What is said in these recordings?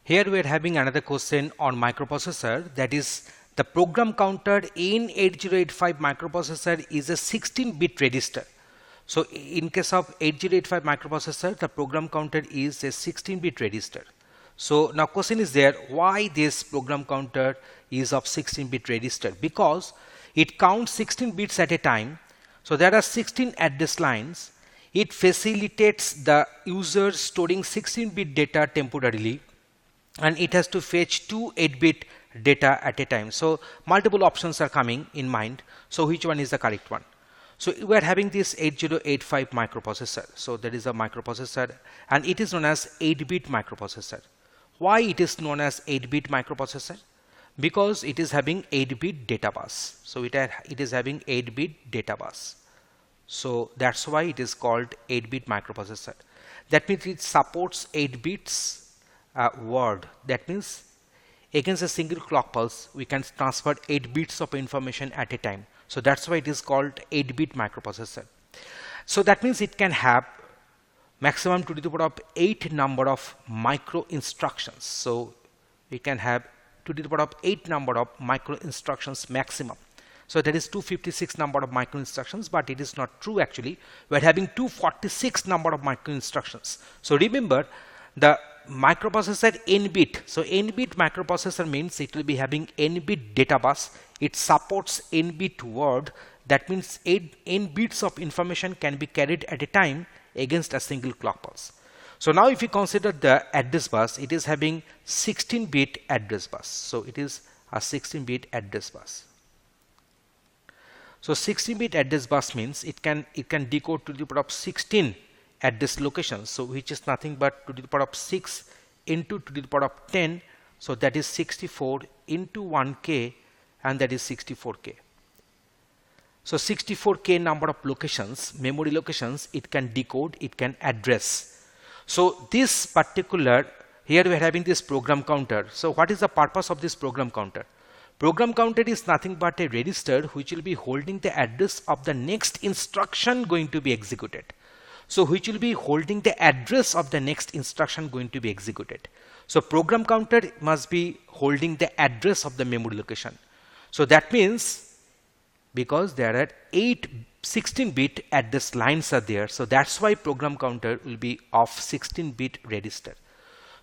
Here we are having another question on microprocessor, that is the program counter in 8085 microprocessor is a 16-bit register. So in case of 8085 microprocessor, the program counter is a 16-bit register. So now question is there, why this program counter is of 16-bit register? Because it counts 16 bits at a time. So there are 16 address lines. It facilitates the user storing 16-bit data temporarily, and it has to fetch two 8-bit data at a time. So multiple options are coming in mind. So which one is the correct one? So we are having this 8085 microprocessor. So there is a microprocessor and it is known as 8-bit microprocessor. Why it is known as 8-bit microprocessor? Because it is having 8-bit data bus. So it is having 8-bit data bus. So that's why it is called 8-bit microprocessor. That means it supports 8 bits word. That means against a single clock pulse we can transfer 8 bits of information at a time. So that's why it is called 8-bit microprocessor. So that means it can have maximum to the power of 8 number of micro instructions. So we can have to the power of 8 number of micro instructions maximum. So there is 256 number of micro instructions, but it is not true actually. We are having 246 number of micro instructions. So remember the microprocessor n-bit. So n-bit microprocessor means it will be having n-bit data bus. It supports n-bit word. That means n bits of information can be carried at a time against a single clock pulse. So now if you consider the address bus, it is having 16-bit address bus. So it is a 16-bit address bus. So 16-bit address bus means it can decode to the power of 16 address locations. So which is nothing but to the power of 6 into to the power of 10. So that is 64 into 1k, and that is 64k. So 64k number of locations, memory locations, it can decode, it can address. So this particular, here we are having this program counter. So what is the purpose of this program counter? Program counter is nothing but a register which will be holding the address of the next instruction going to be executed. So which will be holding the address of the next instruction going to be executed. So program counter must be holding the address of the memory location. So that means because there are 16-bit address lines are there, so that's why program counter will be of 16-bit register.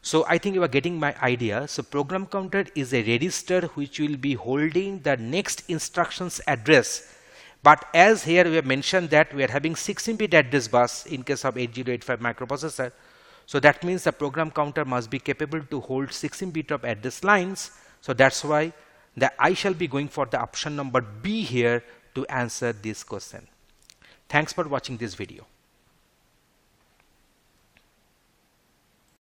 So I think you are getting my idea. So program counter is a register which will be holding the next instruction's address. But as here we have mentioned that we are having 16-bit address bus in case of 8085 microprocessor. So that means the program counter must be capable to hold 16-bit of address lines. So that's why I shall be going for the option number B here to answer this question. Thanks for watching this video.